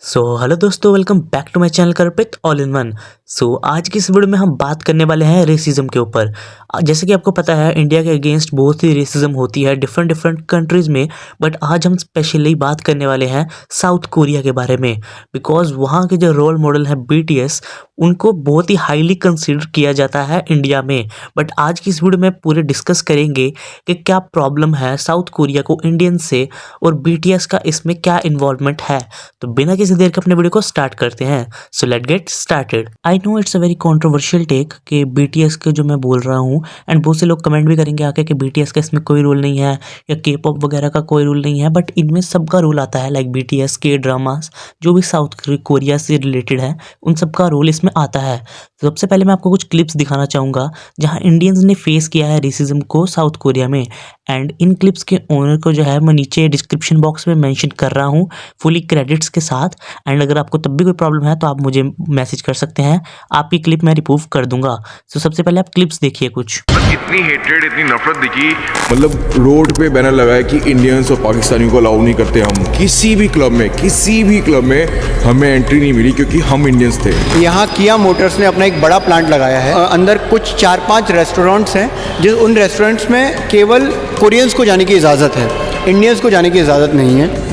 Hello दोस्तों, welcome back to my channel करपित all in one. आज की इस वीडियो में हम बात करने वाले हैं रेसिज्म के ऊपर। जैसे कि आपको पता है, इंडिया के अगेंस्ट बहुत सी रेसिज्म होती है डिफरेंट कंट्रीज़ में। बट आज हम स्पेशली बात करने वाले हैं साउथ कोरिया के बारे में, बिकॉज वहाँ के जो रोल मॉडल हैं BTS, उनको बहुत ही हाईली कंसिडर किया जाता है इंडिया में। बट आज की इस वीडियो में पूरे डिस्कस करेंगे कि क्या प्रॉब्लम है साउथ कोरिया को इंडियन से, और BTS का इसमें क्या इन्वॉल्वमेंट है। तो बिना किसी देर के अपने वीडियो को स्टार्ट करते हैं। So let get started. I know it's a very controversial take कि BTS के जो मैं बोल रहा हूँ, एंड बहुत से लोग कमेंट भी करेंगे आके कि BTS का इसमें कोई रोल नहीं है या K-pop वगैरह का कोई रोल नहीं है। बट इनमें सबका रोल आता है, लाइक BTS के ड्रामास जो भी साउथ कोरिया से रिलेटेड है, उन सबका रोल इसमें आता है। तो सबसे पहले मैं आपको कुछ क्लिप्स दिखाना चाहूँगा जहाँ इंडियंस ने फेस किया है रेसिज्म को साउथ कोरिया में। एंड इन क्लिप्स के ओनर को जो है मैं नीचे डिस्क्रिप्शन बॉक्स में मेंशन कर रहा हूँ फुली क्रेडिट्स के साथ। एंड अगर आपको तब भी कोई प्रॉब्लम है तो आप मुझे मैसेज कर सकते हैं, आपकी क्लिप मैं रिमूव कर दूंगा। तो सबसे पहले आप क्लिप्स देखिए कुछ। इतनी हेट्रेड, इतनी नफरत दिखी। मतलब रोड पे बैनर लगाया कि इंडियंस और पाकिस्तानियों को अलाउ नहीं करते। हम किसी भी क्लब में हमें एंट्री नहीं मिली क्योंकि हम इंडियंस थे। यहाँ किया मोटर्स ने अपना एक बड़ा प्लांट लगाया है। अंदर कुछ 4-5 रेस्टोरेंट्स हैं, जिस उन रेस्टोरेंट्स में केवल कोरियंस को जाने की इजाज़त है, इंडियंस को जाने की इजाज़त नहीं है।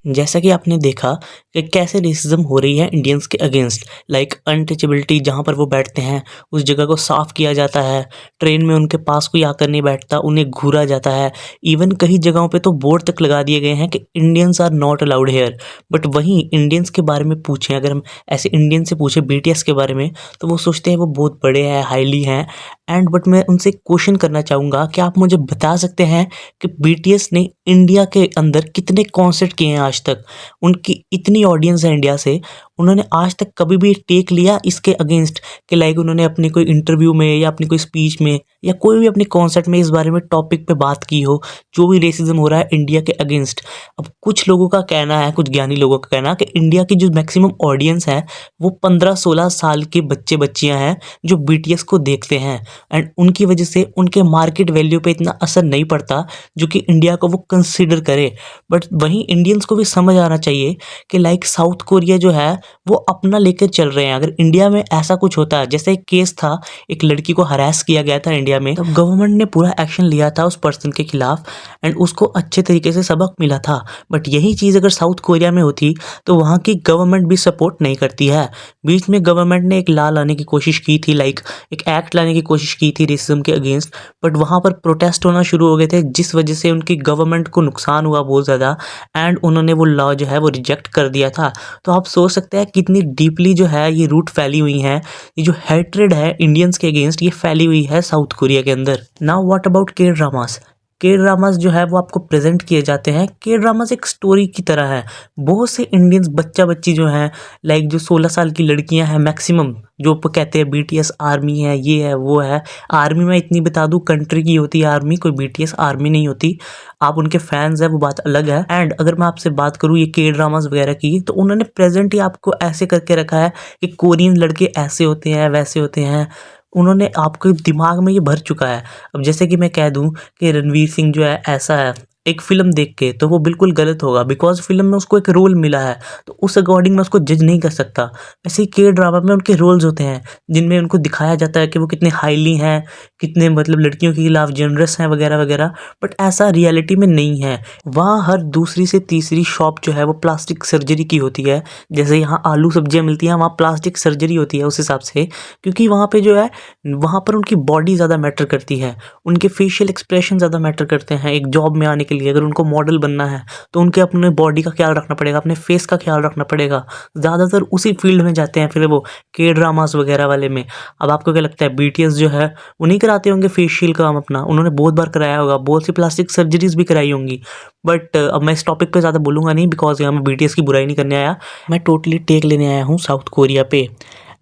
जैसा कि आपने देखा कि कैसे रेसिज्म हो रही है इंडियंस के अगेंस्ट, लाइक अनटचेबिलिटी, जहाँ पर वो बैठते हैं उस जगह को साफ़ किया जाता है। ट्रेन में उनके पास कोई आकर नहीं बैठता, उन्हें घूरा जाता है। इवन कई जगहों पे तो बोर्ड तक लगा दिए गए हैं कि Indians are not allowed here. But वहीं इंडियंस के बारे में पूछें, अगर हम ऐसे इंडियन से पूछें BTS के बारे में, तो वो सोचते हैं वो बहुत बड़े हैं, हाईली हैं। एंड बट मैं उनसे क्वेश्चन करना चाहूँगा कि आप मुझे बता सकते हैं कि BTS ने इंडिया के अंदर कितने कॉन्सर्ट किए हैं आज तक। उनकी इतनी ऑडियंस है इंडिया से, उन्होंने आज तक कभी भी टेक लिया इसके अगेंस्ट कि लाइक उन्होंने अपनी कोई इंटरव्यू में या अपनी कोई स्पीच में या कोई भी अपने कॉन्सर्ट में इस बारे में टॉपिक पे बात की हो जो भी रेसिज्म हो रहा है इंडिया के अगेंस्ट। अब कुछ लोगों का कहना है, कुछ ज्ञानी लोगों का कहना है कि इंडिया की जो मैक्सिमम ऑडियंस है वो 15-16 साल के बच्चे बच्चियां हैं जो BTS को देखते हैं। एंड उनकी वजह से उनके मार्केट वैल्यू पे इतना असर नहीं पड़ता जो कि इंडिया को वो कंसिडर करे। बट वहीं इंडियंस को भी समझ आना चाहिए कि लाइक साउथ कोरिया जो है वो अपना लेकर चल रहे हैं। अगर इंडिया में ऐसा कुछ होता है, जैसे एक केस था, एक लड़की को हरास किया गया था इंडिया में, तब गवर्नमेंट ने पूरा एक्शन लिया था उस पर्सन के खिलाफ एंड उसको अच्छे तरीके से सबक मिला था। बट यही चीज़ अगर साउथ कोरिया में होती तो वहाँ की गवर्नमेंट भी सपोर्ट नहीं करती है। बीच में गवर्नमेंट ने एक लॉ लाने की कोशिश की थी, लाइक एक एक्ट लाने की कोशिश की थी रेसिज्म के अगेंस्ट। बट वहाँ पर प्रोटेस्ट होना शुरू हो गए थे, जिस वजह से उनकी गवर्नमेंट को नुकसान हुआ बहुत ज़्यादा, एंड उन्होंने वो लॉ जो है वो रिजेक्ट कर दिया था। तो आप सोच सकते हैं कितनी डीपली जो है ये रूट फैली हुई हैं, ये जो हेट्रेड है इंडियंस के अगेंस्ट, ये फैली हुई है साउथ कोरिया के अंदर। Now what about K dramas. K dramas जो है वो आपको प्रेजेंट किए जाते हैं। K-ड्रामास एक स्टोरी की तरह है। बहुत से इंडियंस बच्चा बच्ची जो हैं, लाइक जो 16 साल की लड़कियां हैं मैक्सिमम, जो कहते हैं BTS आर्मी है, ये है वो है। आर्मी में इतनी बता दूं, कंट्री की होती है आर्मी, कोई BTS आर्मी नहीं होती। आप उनके फैंस हैं वो बात अलग है। एंड अगर मैं आपसे बात करूँ ये K-ड्रामास वगैरह की, तो उन्होंने प्रेजेंट ही आपको ऐसे करके रखा है कि कोरियन लड़के ऐसे होते हैं, वैसे होते हैं। उन्होंने आपके दिमाग में ये भर चुका है। अब जैसे कि मैं कह दूं कि रणवीर सिंह जो है ऐसा है, एक फिल्म देख के तो वो बिल्कुल गलत होगा, बिकॉज फिल्म में उसको एक रोल मिला है, तो उस अकॉर्डिंग मैं उसको जज नहीं कर सकता। वैसे ही K-ड्रामा में उनके रोल्स होते हैं जिनमें उनको दिखाया जाता है कि वो कितने हाईली हैं, कितने मतलब लड़कियों के खिलाफ जनरस हैं वगैरह वगैरह। बट ऐसा रियलिटी में नहीं है। वहाँ हर दूसरी से तीसरी शॉप जो है वो प्लास्टिक सर्जरी की होती है। जैसे यहाँ आलू सब्जियाँ मिलती हैं, वहाँ प्लास्टिक सर्जरी होती है उस हिसाब से, क्योंकि वहाँ पे जो है वहाँ पर उनकी बॉडी ज़्यादा मैटर करती है, उनके फेशियल एक्सप्रेशन ज़्यादा मैटर करते हैं। एक जॉब में आने के लिए अगर उनको मॉडल बनना है तो उनके अपने बॉडी का ख्याल रखना पड़ेगा, अपने फेस का ख्याल रखना पड़ेगा। ज़्यादातर उसी फील्ड में जाते हैं फिर वो K-ड्रामास वगैरह वाले में। अब आपको क्या लगता है BTS जो है वो नहीं कराते होंगे फेशियल काम अपना? उन्होंने बहुत बार कराया होगा, बहुत सी प्लास्टिक सर्जरीज भी कराई होंगी। बट अब मैं इस टॉपिक पे ज़्यादा बोलूँगा नहीं, बिकॉज यहाँ मैं BTS की बुराई नहीं करने आया, मैं टोटली टेक लेने आया हूँ साउथ कोरिया पे।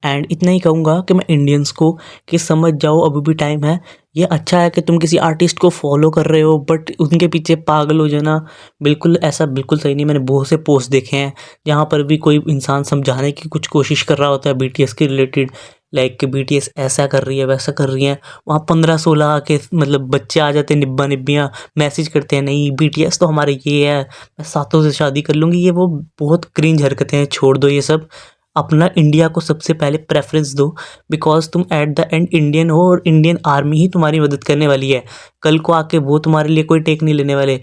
एंड इतना ही कहूँगा कि मैं इंडियंस को कि समझ जाओ अभी भी टाइम है। ये अच्छा है कि तुम किसी आर्टिस्ट को फॉलो कर रहे हो, बट उनके पीछे पागल हो जाना बिल्कुल ऐसा बिल्कुल सही नहीं। मैंने बहुत से पोस्ट देखे हैं जहाँ पर भी कोई इंसान समझाने की कुछ कोशिश कर रहा होता है BTS के रिलेटेड, लाइक कि बीटीएस ऐसा कर रही है वैसा कर रही है। वहाँ 15-16 आके मतलब बच्चे आ जाते हैं, निब्बा निब्बियाँ मैसेज करते हैं, नहीं बीटीएस तो हमारे ये है, मैं सातों से शादी कर लूँगी। ये वो बहुत क्रिंज हरकतें हैं, छोड़ दो ये सब। अपना इंडिया को सबसे पहले प्रेफरेंस दो, बिकॉज तुम एट द एंड इंडियन हो और इंडियन आर्मी ही तुम्हारी मदद करने वाली है। कल को आके वो तुम्हारे लिए कोई टेक नहीं लेने वाले।